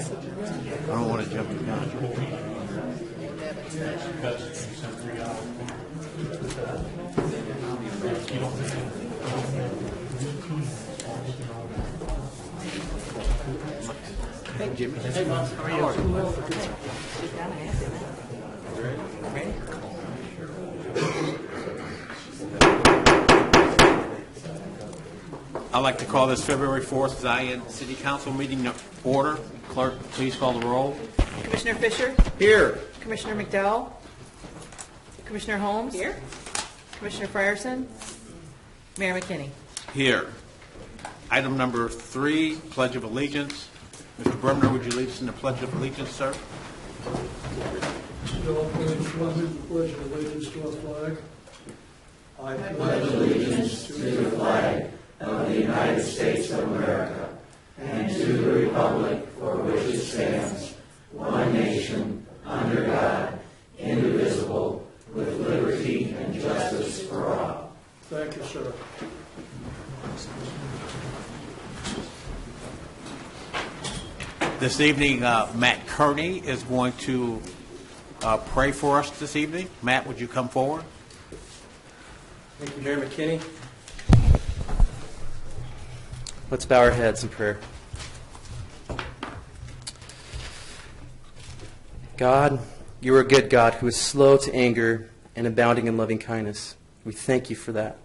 I don't want to jump the gun. Hey, Jimmy. Hey, Boss. How are you? I'd like to call this February 4th Zion City Council meeting to order. Clerk, please call the roll. Commissioner Fisher? Here. Commissioner McDowell? Commissioner Holmes? Here. Commissioner Frierson? Mayor McKinney? Here. Item number 3, Pledge of Allegiance. Mr. Bremner, would you lead us in the Pledge of Allegiance, sir? Still pledge allegiance to our flag. I pledge allegiance to the flag of the United States of America and to the republic for which it stands, one nation, under God, indivisible, with liberty and justice for all. Thank you, sir. This evening, Matt Kearney is going to pray for us this evening. Matt, would you come forward? Thank you, Mayor McKinney. Let's bow our heads in prayer. God, you are a good God who is slow to anger and abounding in loving kindness. We thank you for that.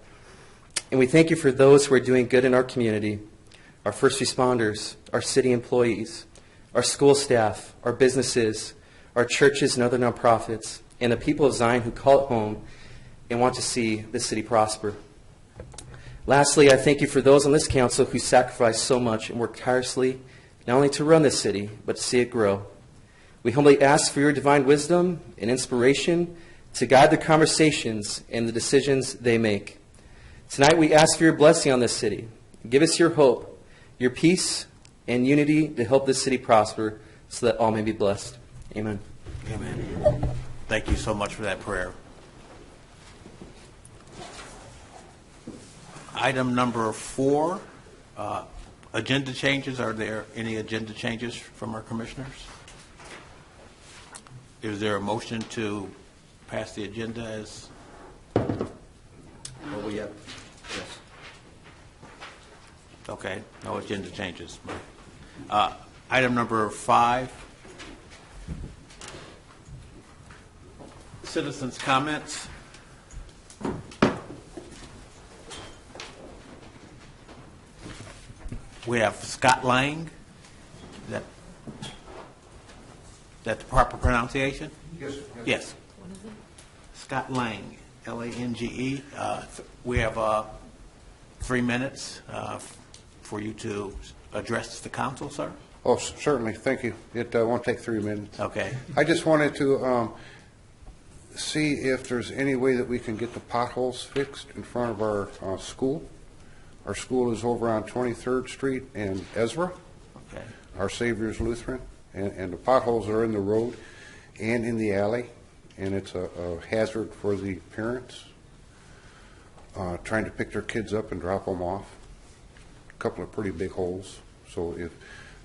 And we thank you for those who are doing good in our community, our first responders, our city employees, our school staff, our businesses, our churches and other nonprofits, and the people of Zion who call it home and want to see the city prosper. Lastly, I thank you for those on this council who sacrifice so much and work tirelessly, not only to run this city, but to see it grow. We humbly ask for your divine wisdom and inspiration to guide the conversations and the decisions they make. Tonight we ask for your blessing on this city. Give us your hope, your peace, and unity to help this city prosper so that all may be blessed. Amen. Amen. Thank you so much for that prayer. Item number 4, agenda changes. Are there any agenda changes from our commissioners? Is there a motion to pass the agenda as? Yes. Okay, no agenda changes. Item number 5, citizens' comments. We have Scott Lang. Is that the proper pronunciation? Yes. Yes. Scott Lang, Lange. We have 3 minutes for you to address the council, sir. Oh, certainly. Thank you. It won't take 3 minutes. Okay. I just wanted to see if there's any way that we can get the potholes fixed in front of our school. Our school is over on 23rd Street and Ezra, Okay. Our Savior's Lutheran, and the potholes are in the road and in the alley, and it's a hazard for the parents trying to pick their kids up and drop them off. A couple of pretty big holes. So if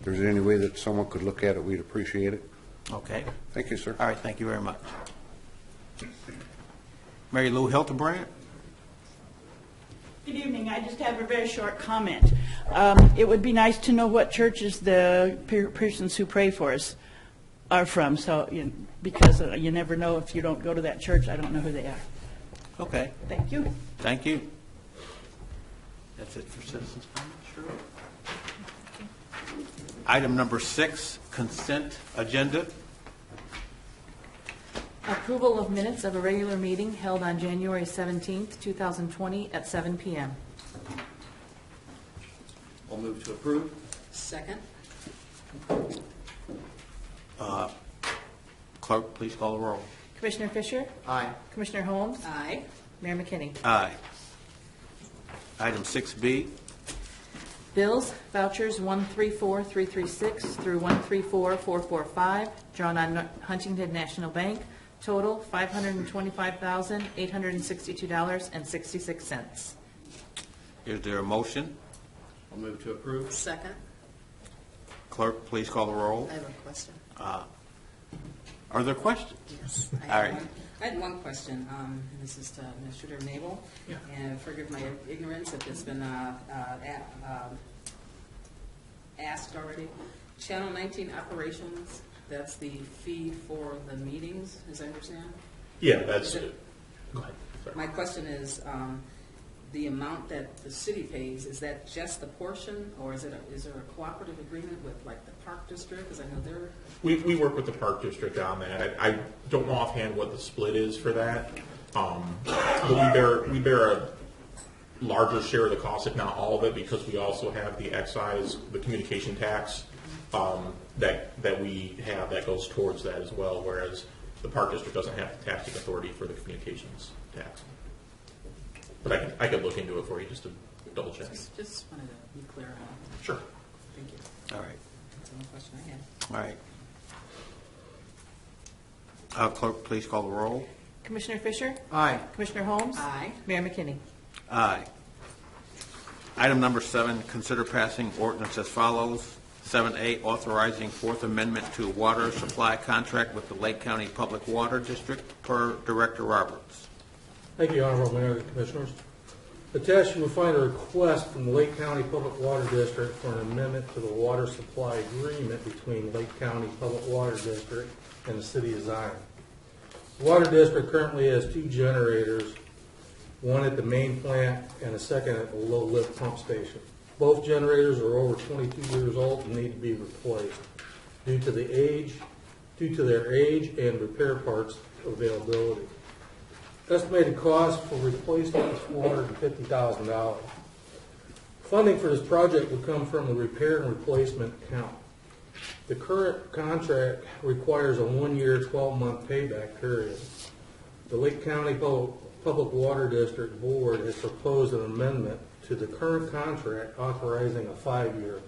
there's any way that someone could look at it, we'd appreciate it. Okay. Thank you, sir. All right. Thank you very much. Mary Lou Hildebrand. Good evening. I just have a very short comment. It would be nice to know what churches the persons who pray for us are from, so because you never know if you don't go to that church. I don't know who they are. Okay. Thank you. Thank you. That's it for citizens' comments. Sure. Item number 6, consent agenda. Approval of minutes of a regular meeting held on January 17th, 2020 at 7 p.m. I'll move to approve. Second. Clerk, please call the roll. Commissioner Fisher? Aye. Commissioner Holmes? Aye. Mayor McKinney? Aye. Item 6B. Bills, vouchers 134336 through 134445, drawn on Huntington National Bank, total Clerk, please call the roll. I have a question. Are there questions? Yes. All right. I had one question, and this is to Administrator Nabel. And forgive my ignorance if it's been asked already. Channel 19 operations, that's the fee for the meetings, as I understand? Yeah, that's Is it- Go ahead. Sorry. My question is, the amount that the city pays, is that just the portion, or is there a cooperative agreement with, like, the Park District? Because I know they're... We work with the Park District on that. I don't know offhand what the split is for that. But we bear a larger share of the cost, if not all of it, because we also have the excise, the communication tax that we have that goes towards that as well, whereas the Park District doesn't have the taxing authority for the communications tax. But I could look into it for you just to double check. Just wanted to be clear on it. Sure. Thank you. All right. That's the only question I had. All right. Clerk, please call the roll. Commissioner Fisher? Aye. Commissioner Holmes? Aye. Mayor McKinney? Aye. Item number 7, consider passing ordinance as follows. 7A, authorizing Fourth Amendment to water supply contract with the Lake County Public Water District per Director Roberts. Thank you, Honorable Mayor and Commissioners. Attached, you will find a request from the Lake County Public Water District for an amendment to the water supply agreement between Lake County Public Water District and the City of Zion. The Water District currently has 2 generators, one at the main plant and a second at the low lift pump station. Both generators are over 22 years old and need to be replaced due to their age and repair parts availability. Estimated cost for replacement is $450,000. Funding for this project would come from the repair and replacement account. The current contract requires a 1-year, 12-month payback period. The Lake County Public Water District Board has proposed an amendment to the current contract authorizing a 5-year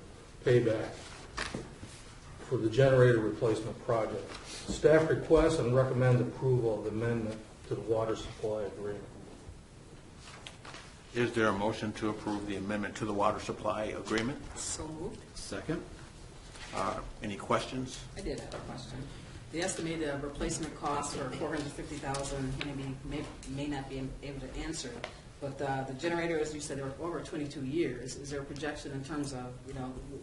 payback for the generator replacement project. Staff requests and recommends approval of the amendment to the water supply agreement. Is there a motion to approve the amendment to the water supply agreement? So moved. Second. Any questions? I did have a question. The estimated replacement costs are $450,000. May not be able to answer, but the generator, as you said, are over 22 years. Is there a projection in terms of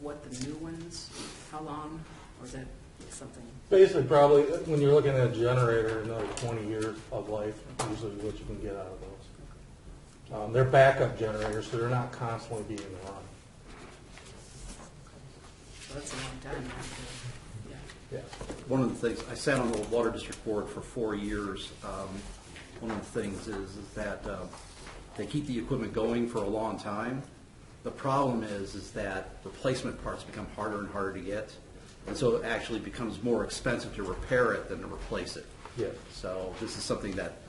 what the new ones, how long, or is that something? Basically, probably, when you're looking at a generator, another 20 years of life, usually what you can get out of those. They're backup generators, so they're not constantly being run. So that's a long time. Yeah. One of the things, I sat on the Water District Board for 4 years. One of the things is that they keep the equipment going for a long time. The problem is that replacement parts become harder and harder to get, and so it actually becomes more expensive to repair it than to replace it. Yeah. So this is something that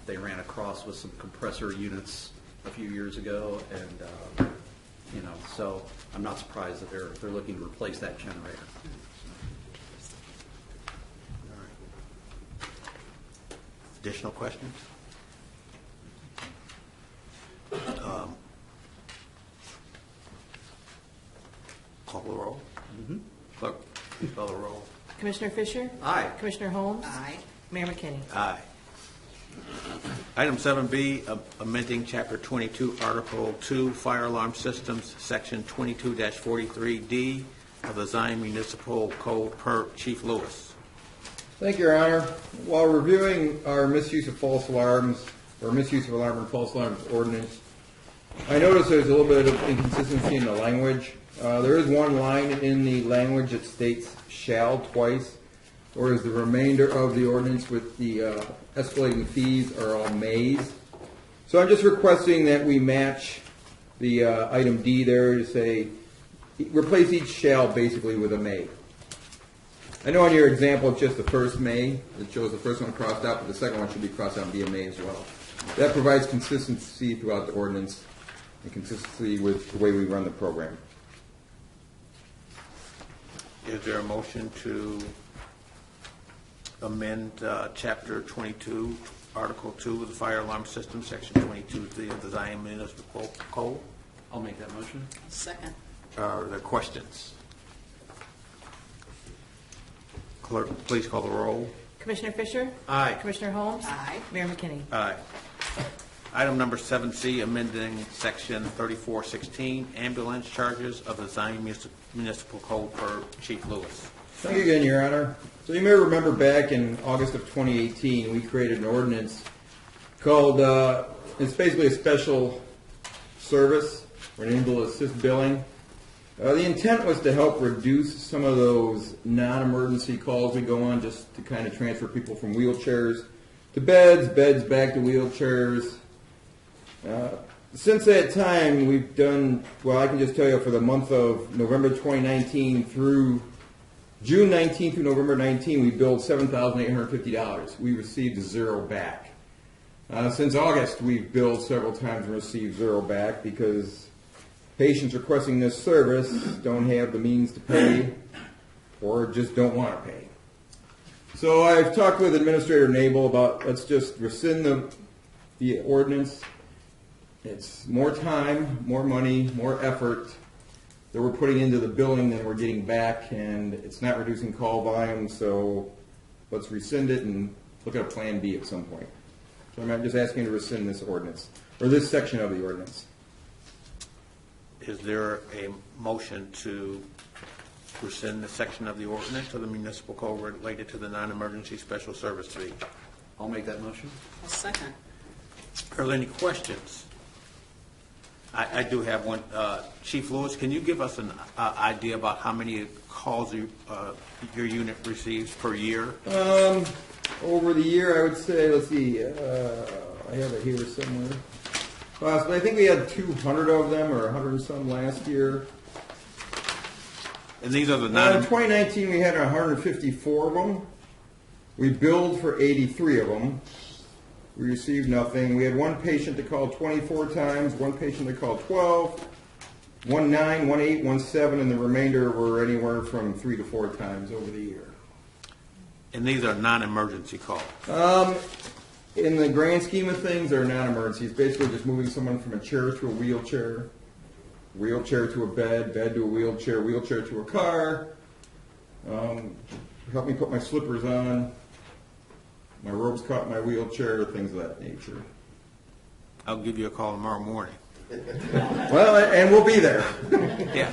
they ran across with some compressor units a few years ago, and so I'm not surprised that they're looking to replace that generator. Additional questions? Call the roll. Clerk, please call the roll. Commissioner Fisher? Aye. Commissioner Holmes? Aye. Mayor McKinney? Aye. Item 7B, amending Chapter 22, Article 2, Fire Alarm Systems, Section 22-43D of the Zion Municipal Code per Chief Lewis. Thank you, Your Honor. While reviewing our misuse of false alarms, or misuse of alarm and false alarms ordinance, I noticed there's a little bit of inconsistency in the language. There is one line in the language that states shall twice, whereas the remainder of the ordinance with the escalating fees are all mays. So I'm just requesting that we match the item D there to say, replace each shall basically with a may. I know on your example it's just the first may, it shows the first one crossed out, but the second one should be crossed out and be a may as well. That provides consistency throughout the ordinance and consistency with the way we run the program. Is there a motion to amend Chapter 22, Article 2 of the Fire Alarm System, Section 22 of the Zion Municipal Code? I'll make that motion. Second. Are there questions? Clerk, please call the roll. Commissioner Fisher? Aye. Commissioner Holmes? Aye. Mayor McKinney? Aye. Item number 7C, amending section 3416, ambulance charges of the Zion Municipal Code per Chief Lewis. Thank you again, Your Honor. So you may remember back in August of 2018, we created an ordinance called, it's basically a special service or an ambulance assist billing. The intent was to help reduce some of those non-emergency calls we go on just to kind of transfer people from wheelchairs to beds, beds back to wheelchairs. Since that time, we've done, well, I can just tell you for the month of November 2019 through June 19 through November 19, we billed $7,850. We received zero back. Since August, we've billed several times and received zero back because patients requesting this service don't have the means to pay or just don't want to pay. So I've talked with Administrator Nabel about let's just rescind the ordinance. It's more time, more money, more effort that we're putting into the billing than we're getting back, and it's not reducing call volume, so let's rescind it and look at a plan B at some point. So I'm just asking to rescind this ordinance, or this section of the ordinance. Is there a motion to rescind the section of the ordinance of the municipal code related to the non-emergency special service fee? I'll make that motion. I'll second. Are there any questions? I do have one. Chief Lewis, can you give us an idea about how many calls your unit receives per year? Over the year, I would say, let's see, I have it here somewhere. Possibly, I think we had 200 of them, or 100 and some last year. And these are the In non. 2019, we had 154 of them. We billed for 83 of them. We received nothing. We had one patient that called 24 times, one patient that called 12, 1 9, 1 8, 1 7, and the remainder were anywhere from 3 to 4 times over the year. And these are non-emergency calls. In the grand scheme of things, they're non-emergencies. Basically just moving someone from a chair to a wheelchair, wheelchair to a bed, bed to a wheelchair, wheelchair to a car. Help me put my slippers on. My rope's caught in my wheelchair, things of that nature. I'll give you a call tomorrow morning. Well, and we'll be there. Yeah.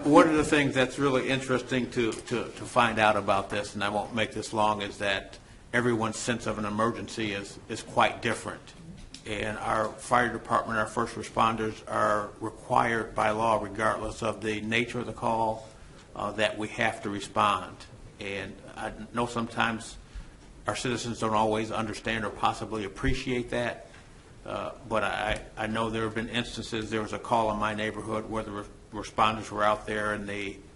One of the things that's really interesting to find out about this, and I won't make this long, is that everyone's sense of an emergency is quite different. And our fire department, our first responders are required by law, regardless of the nature of the call, that we have to respond. And I know sometimes our citizens don't always understand or possibly appreciate that. But I know there have been instances, there was a call in my neighborhood where the responders were out there and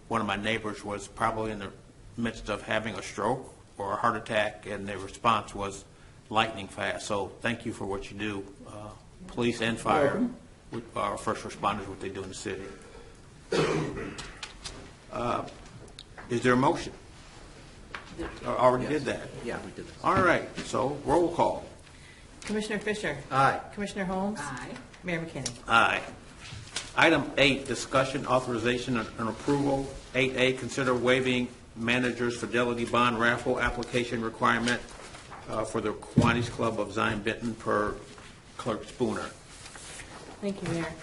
one of my neighbors was probably in the midst of having a stroke or a heart attack, and the response was lightning fast. So thank you for what you do, police and fire, with our first responders, what they do in the city. Is there a motion? Already did that. Yeah, we did this. All right, so roll call. Commissioner Fisher? Aye. Commissioner Holmes? Aye. Mayor McKinney? Aye. Item 8, discussion, authorization, and approval. 8A, consider waiving manager's fidelity bond raffle application requirement for the Kiwanis Club of Zion Benton per Clerk Spooner. Thank you, Mayor.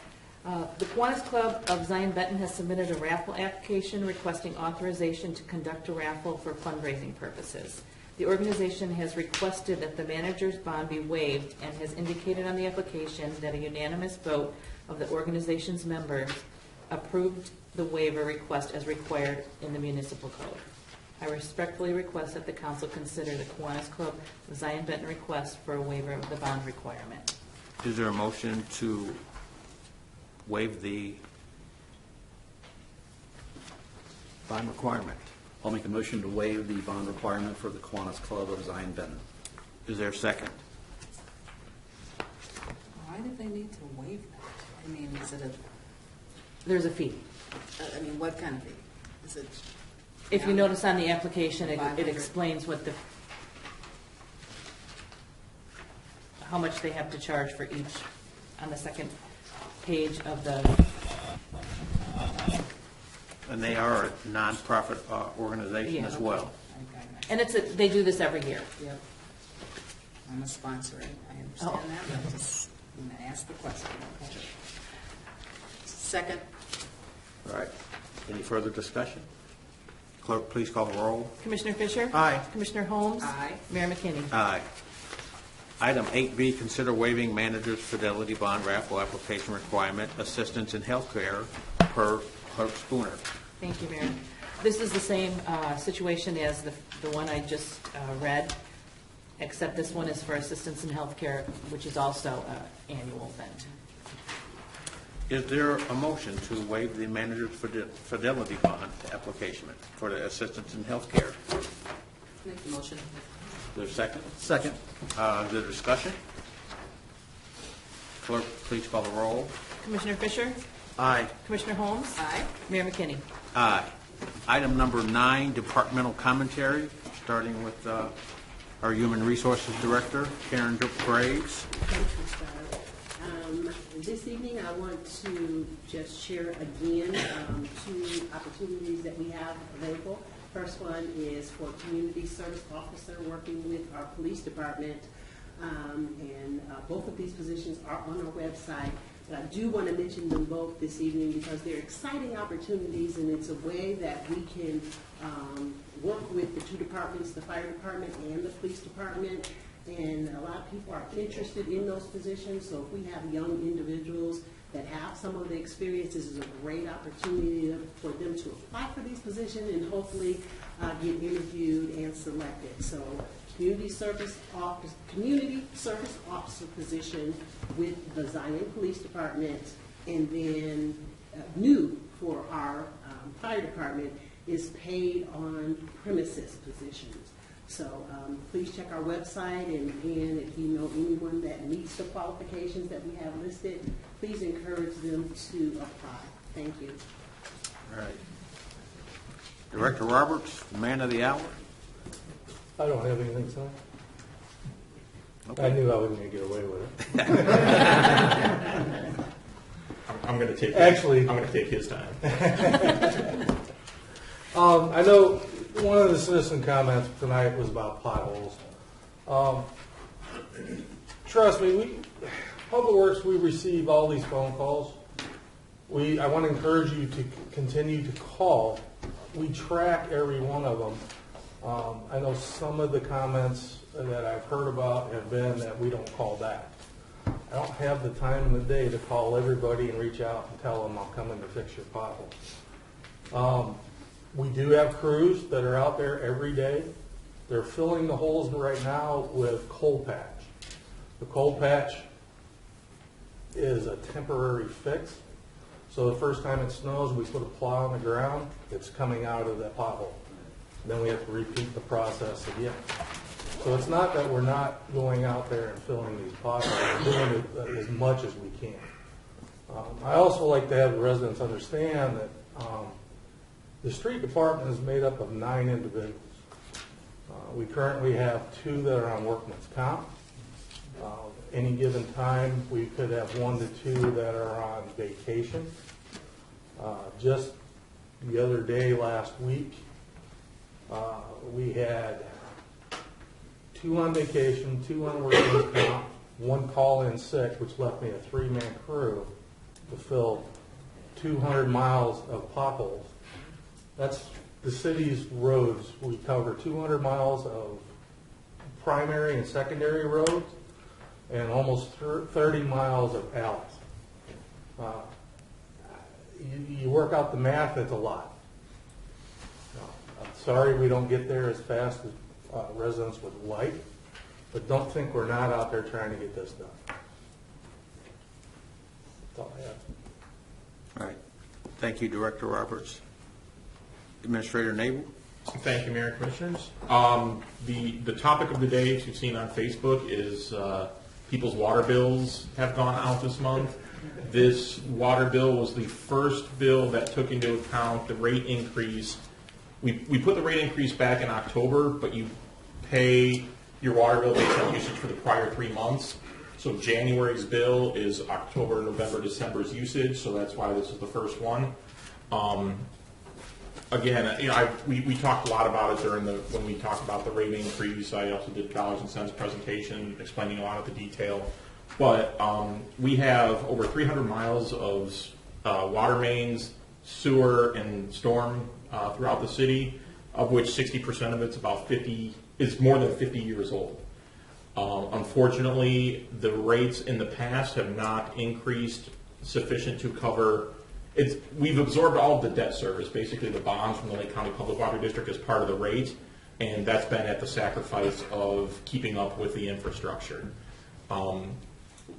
The Kiwanis Club of Zion Benton has submitted a raffle application requesting authorization to conduct a raffle for fundraising purposes. The organization has requested that the manager's bond be waived and has indicated on the application that a unanimous vote of the organization's members approved the waiver request as required in the municipal code. I respectfully request that the council consider the Kiwanis Club of Zion Benton request for a waiver of the bond requirement. Is there a motion to waive the bond requirement? I'll make a motion to waive the bond requirement for the Kiwanis Club of Zion Benton. Is there a second? Why do they need to waive that? I mean, is it There's a fee. I mean, what kind of fee? Is it? If you notice on the application, it 500. explains how much they have to charge for each, on the second page of the And they are a nonprofit organization Yeah, as okay. well. And they do this every year. Yep. I'm a sponsor, I understand Oh. that, but just, I'm going to ask the question, okay? Second, All right. Any further discussion? Clerk, please call the roll. Commissioner Fisher? Aye. Commissioner Holmes? Aye. Mayor McKinney? Aye. Item 8B, consider waiving manager's fidelity bond raffle application requirement, assistance in healthcare per Clerk Spooner. Thank you, Mayor. This is the same situation as the one I just read, except this one is for assistance in healthcare, which is also an annual event. Is there a motion to waive the manager's fidelity bond application for the assistance in healthcare? make the motion. Is there a second? Second. Is there discussion? Clerk, please call the roll. Commissioner Fisher? Aye. Commissioner Holmes? Aye. Mayor McKinney? Aye. Item number 9, departmental commentary, starting with our Human Resources Director, Karen Graves. Thank you, Star. This evening, I want to just share again 2 opportunities that we have available. First one is for community service officer working with our police department. And both of these positions are on our website. But I do want to mention them both this evening because they're exciting opportunities, and it's a way that we can work with the 2 departments, the fire department and the police department. And a lot of people are interested in those positions, so if we have young individuals that have some of the experiences, this is a great opportunity for them to apply for these positions and hopefully get interviewed and selected. So community service officer position with the Zion Police Department, and then new for our fire department is paid on premises positions. So please check our website, and again, if you know anyone that meets the qualifications that we have listed, please encourage them to apply. Thank you. All right. Director Roberts, man of the hour. I don't have anything to say. Okay. I knew I wasn't going to get away with it. I'm going to take. Actually- I'm going to take his time. I know one of the citizen comments tonight was about potholes. Trust me, Public Works, we receive all these phone calls. I want to encourage you to continue to call. We track every one of them. I know some of the comments that I've heard about have been that we don't call back. I don't have the time in the day to call everybody and reach out and tell them I'm coming to fix your pothole. We do have crews that are out there every day. They're filling the holes right now with coal patch. The coal patch is a temporary fix. So the first time it snows, we put a plow on the ground, it's coming out of that pothole. Then we have to repeat the process again. So it's not that we're not going out there and filling these potholes, we're doing it as much as we can. I also like to have the residents understand that the street department is made up of 9 individuals. We currently have 2 that are on workman's comp. Any given time, we could have 1 to 2 that are on vacation. Just the other day, last week, we had 2 on vacation, 2 on workman's comp, 1 call-in sick, which left me a 3-man crew to fill 200 miles of potholes. That's the city's roads. We cover 200 miles of primary and secondary roads and almost 30 miles of alleys. You work out the math, it's a lot. I'm sorry we don't get there as fast as residents would like, but don't think we're not out there trying to get this done. That's all I have. All right. Thank you, Director Roberts. Administrator Nabel. Thank you, Mayor and Commissioners. The topic of the day, as you've seen on Facebook, is people's water bills have gone out this month. This water bill was the first bill that took into account the rate increase. We put the rate increase back in October, but you pay your water bill based on usage for the prior 3 months. So January's bill is October, November, December's usage, so that's why this is the first one. again, we talked a lot about it when we talked about the rate increase. I also did a dollars and cents presentation explaining a lot of the detail. But we have over 300 miles of water mains, sewer, and storm throughout the city, of which 60% of it's is more than 50 years old. Unfortunately, the rates in the past have not increased sufficient to cover. We've absorbed all of the debt service, basically the bonds from the Lake County Public Water District as part of the rate, and that's been at the sacrifice of keeping up with the infrastructure.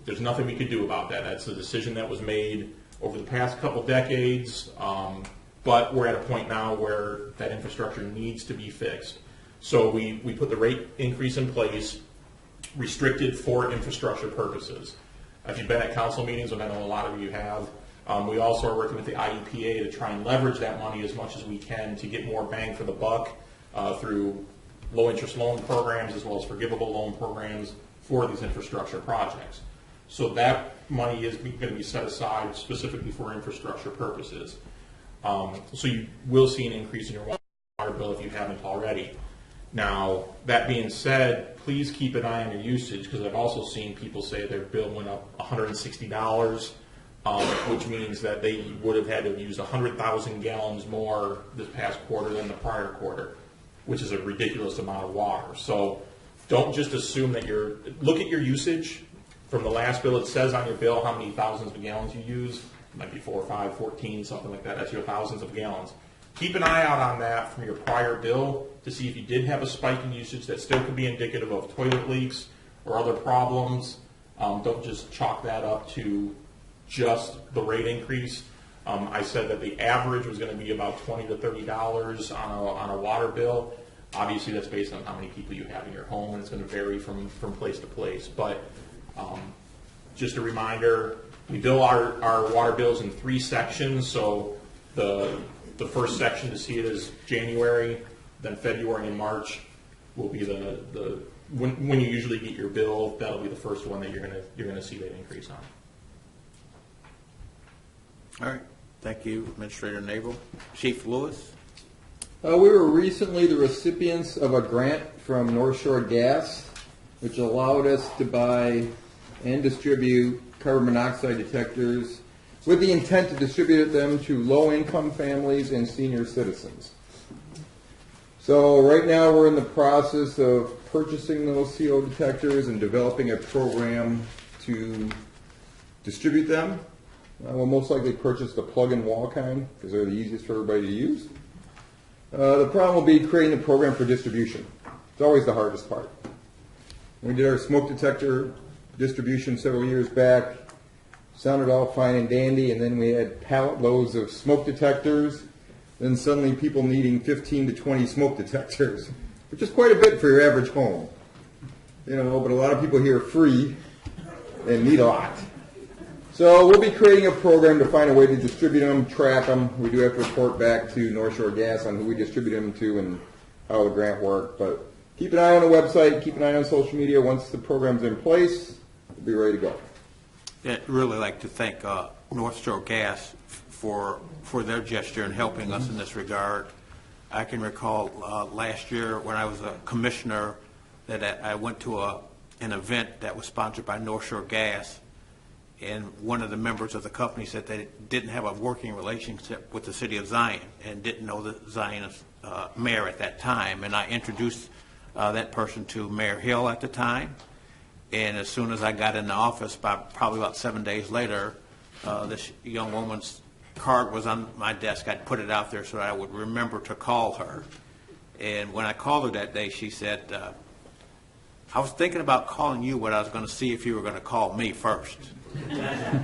There's nothing we could do about that. That's a decision that was made over the past couple decades, but we're at a point now where that infrastructure needs to be fixed. So we put the rate increase in place, restricted for infrastructure purposes. If you've been at council meetings, and I know a lot of you have, we also are working with the IEPA to try and leverage that money as much as we can to get more bang for the buck through low-interest loan programs as well as forgivable loan programs for these infrastructure projects. So that money is going to be set aside specifically for infrastructure purposes. So you will see an increase in your water bill if you haven't already. Now, that being said, please keep an eye on your usage, because I've also seen people say their bill went up $160, which means that they would have had to use 100,000 gallons more this past quarter than the prior quarter, which is a ridiculous amount of water. So don't just assume that look at your usage. From the last bill, it says on your bill how many thousands of gallons you use. It might be 4, 5, 14, something like that. That's your thousands of gallons. Keep an eye out on that from your prior bill to see if you did have a spike in usage that still could be indicative of toilet leaks or other problems. Don't just chalk that up to just the rate increase. I said that the average was going to be about $20 to $30 on a water bill. Obviously, that's based on how many people you have in your home, and it's going to vary from place to place. But just a reminder, we bill our water bills in 3 sections. So the first section to see it is January, then February and March will be when you usually get your bill. That'll be the first one that you're gonna see that increase on. All right. Thank you, Administrator Nabel. Chief Lewis? We were recently the recipients of a grant from North Shore Gas, which allowed us to buy and distribute carbon monoxide detectors with the intent to distribute them to low-income families and senior citizens. So right now we're in the process of purchasing those CO detectors and developing a program to distribute them. We'll most likely purchase the plug-and-wall kind because they're the easiest for everybody to use. The problem will be creating the program for distribution. It's always the hardest part. We did our smoke detector distribution several years back. Sounded all fine and dandy, and then we had pallet loads of smoke detectors. Then suddenly people needing 15 to 20 smoke detectors, which is quite a bit for your average home. But a lot of people here are free and need a lot. So we'll be creating a program to find a way to distribute them, track them. We do have to report back to North Shore Gas on who we distribute them to and how the grant worked. But keep an eye on the website, keep an eye on social media. Once the program's in place, we'll be ready to go. I'd really like to thank North Shore Gas for their gesture in helping us in this regard. I can recall last year when I was a commissioner that I went to an event that was sponsored by North Shore Gas, and one of the members of the company said they didn't have a working relationship with the city of Zion and didn't know the Zionist mayor at that time. And I introduced that person to Mayor Hill at the time. And as soon as I got in the office, probably about 7 days later, this young woman's card was on my desk. I'd put it out there so that I would remember to call her. And when I called her that day, she said, I was thinking about calling you, but I was going to see if you were going to call me first.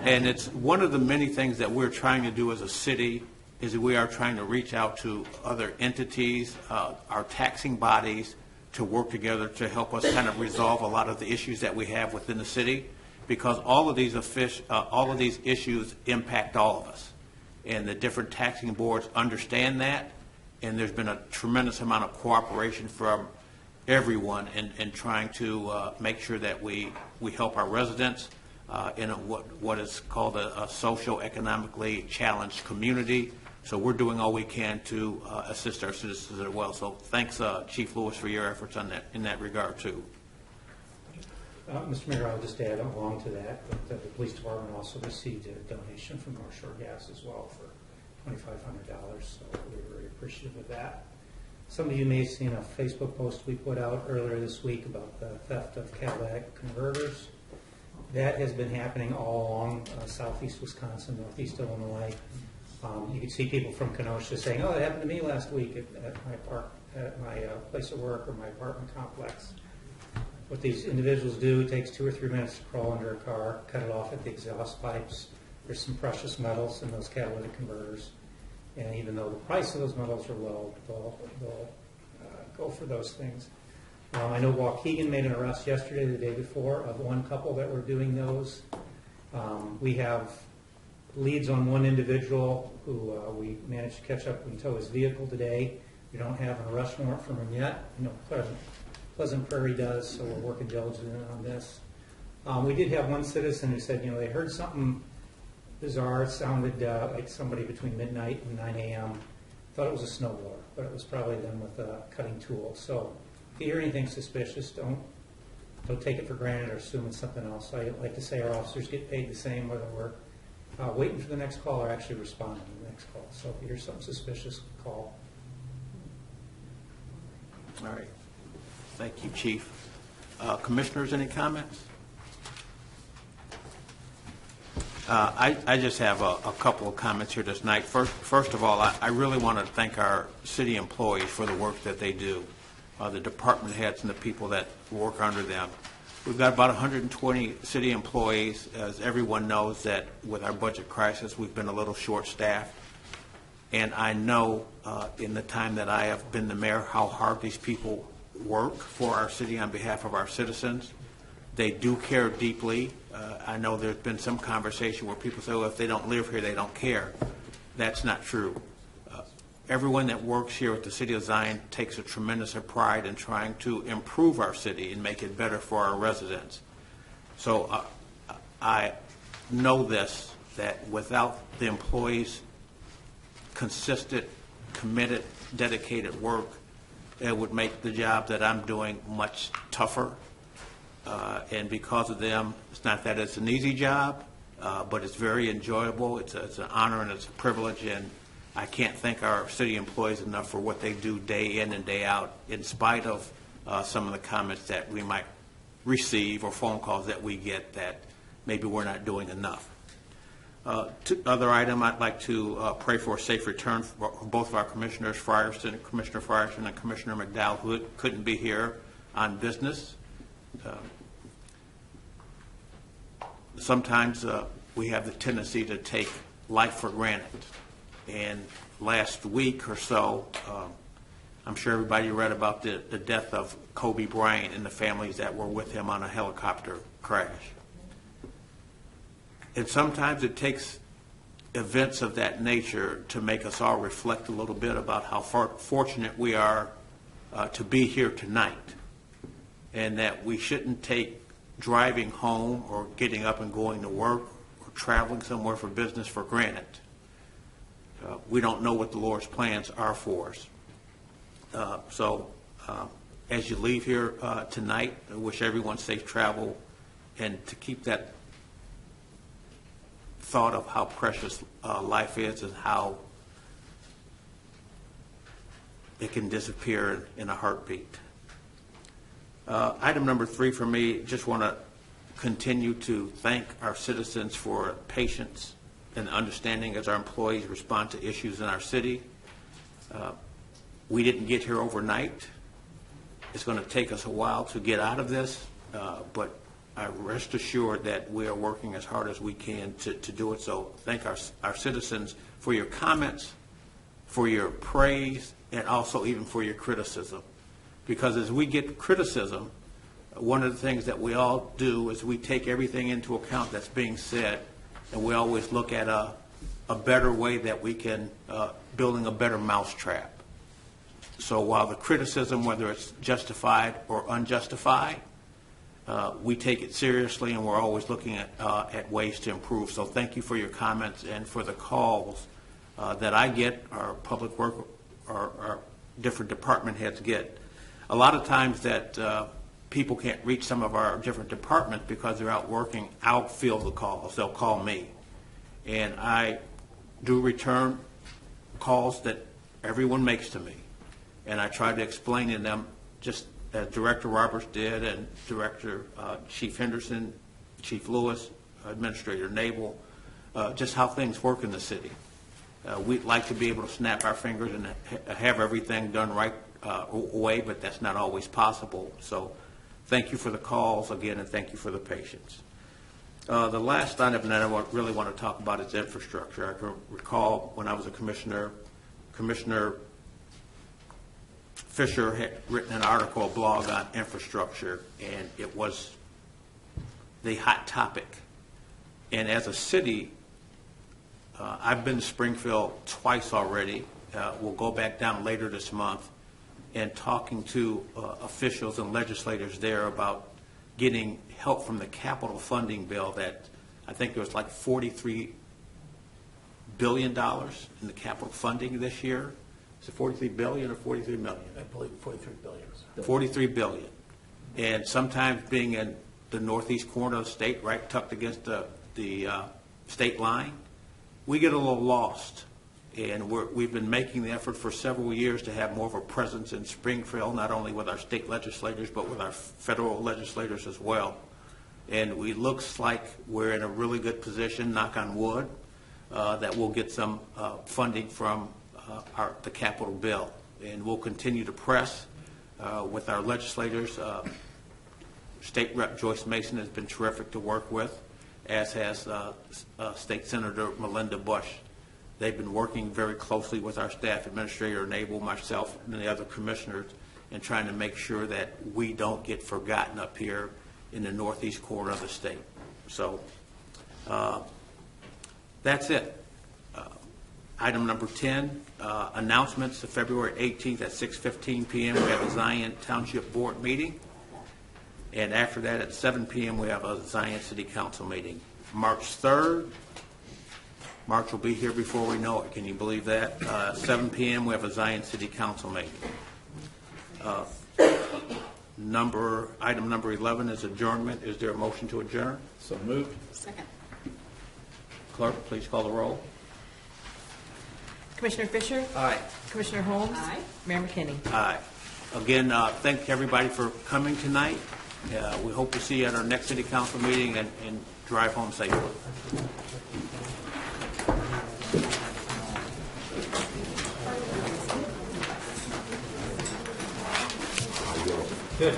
And it's one of the many things that we're trying to do as a city is that we are trying to reach out to other entities, our taxing bodies, to work together to help us kind of resolve a lot of the issues that we have within the city, because all of these issues impact all of us, and the different taxing boards understand that, and there's been a tremendous amount of cooperation from everyone in trying to make sure that we help our residents in what is called a socio-economically challenged community, So we're doing all we can to assist our citizens as well. So thanks, Chief Lewis, for your efforts on that in that regard too. Mr. Mayor, I'll just add along to that, the police department also received a donation from North Shore Gas as well for $2,500, so we're very appreciative of that. Some of you may have seen a Facebook post we put out earlier this week about the theft of catalytic converters. That has been happening all along southeast Wisconsin, northeast Illinois. You can see people from Kenosha saying, "Oh, it happened to me last week at my place of work or my apartment complex." What these individuals do, it takes 2 or 3 minutes to crawl under a car, cut it off at the exhaust pipes. There's some precious metals in those catalytic converters. And even though the price of those metals are low, they'll go for those things. I know Waukegan made an arrest yesterday, the day before, of one couple that were doing those. We have leads on one individual who we managed to catch up and tow his vehicle today. We don't have an arrest warrant from him yet. Pleasant Prairie does, so we're working diligently on this. We did have one citizen who said, they heard something bizarre. It sounded like somebody between midnight and 9 a.m. Thought it was a snowblower, but it was probably them with a cutting tool. So if you hear anything suspicious, don't take it for granted or assume it's something else. I like to say our officers get paid the same whether we're waiting for the next call or actually responding to the next call. So if you hear something suspicious, call. All right. Thank you, Chief. Commissioners, any comments? I just have a couple of comments here this night. First of all, I really want to thank our city employees for the work that they do, the department heads and the people that work under them. We've got about 120 city employees. As everyone knows, that with our budget crisis, we've been a little short-staffed. And I know in the time that I have been the mayor how hard these people work for our city on behalf of our citizens. They do care deeply. I know there's been some conversation where people say, well, if they don't live here, they don't care. That's not true. Everyone that works here at the City of Zion takes a tremendous pride in trying to improve our city and make it better for our residents. So I know this, that without the employees' consistent, committed, dedicated work, it would make the job that I'm doing much tougher. And because of them, it's not that it's an easy job, but it's very enjoyable. It's an honor and it's a privilege, and I can't thank our city employees enough for what they do day in and day out, in spite of some of the comments that we might receive or phone calls that we get that maybe we're not doing enough. Other item, I'd like to pray for a safe return for both of our commissioners, Commissioner Frierson and Commissioner McDowell, who couldn't be here on business. Sometimes we have the tendency to take life for granted. And last week or so, I'm sure everybody read about the death of Kobe Bryant and the families that were with him on a helicopter crash. And sometimes it takes events of that nature to make us all reflect a little bit about how fortunate we are to be here tonight, and that we shouldn't take driving home or getting up and going to work or traveling somewhere for business for granted. We don't know what the Lord's plans are for us. So as you leave here tonight, I wish everyone safe travel, and to keep that thought of how precious life is and how it can disappear in a heartbeat. Item number 3 for me, just want to continue to thank our citizens for patience and understanding as our employees respond to issues in our city. We didn't get here overnight. It's going to take us a while to get out of this, but I rest assured that we are working as hard as we can to do it. So thank our citizens for your comments, for your praise, and also even for your criticism. Because as we get criticism, one of the things that we all do is we take everything into account that's being said, and we always look at a better way that we can, building a better mousetrap. So while the criticism, whether it's justified or unjustified, we take it seriously, and we're always looking at ways to improve. So thank you for your comments and for the calls that I get, our public work, our different department heads get. A lot of times that people can't reach some of our different departments because they're out working. I'll field the calls. They'll call me. And I do return calls that everyone makes to me. And I try to explain to them, just as Director Roberts did, and Director Chief Henderson, Chief Lewis, Administrator Nabel, just how things work in the city. We'd like to be able to snap our fingers and have everything done right away, but that's not always possible. So thank you for the calls again, and thank you for the patience. The last item that I really want to talk about is infrastructure. I can recall when I was a commissioner, Commissioner Fisher had written an article, a blog on infrastructure, and it was the hot topic. And as a city, I've been to Springfield twice already. We'll go back down later this month, and talking to officials and legislators there about getting help from the capital funding bill that I think there was like $43 billion in the capital funding this year. Is it 43 billion or 43 million? I believe 43 billion. 43 billion. And sometimes being in the northeast corner of the state, right tucked against the state line, we get a little lost. And we've been making the effort for several years to have more of a presence in Springfield, not only with our state legislators, but with our federal legislators as well. And it looks like we're in a really good position, knock on wood, that we'll get some funding from the capital bill. And we'll continue to press with our legislators. State Rep Joyce Mason has been terrific to work with, as has State Senator Melinda Bush. They've been working very closely with our staff, Administrator Nabel, myself, and the other commissioners, and trying to make sure that we don't get forgotten up here in the northeast corner of the state. So that's it. Item number 10, announcements of February 18th at 6:15 p.m. We have a Zion Township Board meeting. And after that at 7 p.m. we have a Zion City Council meeting. March 3rd, March will be here before we know it. Can you believe that? 7 p.m. we have a Zion City Council meeting. Item number 11 is adjournment. Is there a motion to adjourn? So moved. Second. Clerk, please call the roll. Commissioner Fisher? Aye. Commissioner Holmes? Aye. Mayor McKinney? Aye. Again, thank everybody for coming tonight. We hope to see you at our next City Council meeting, and drive home safely. Good.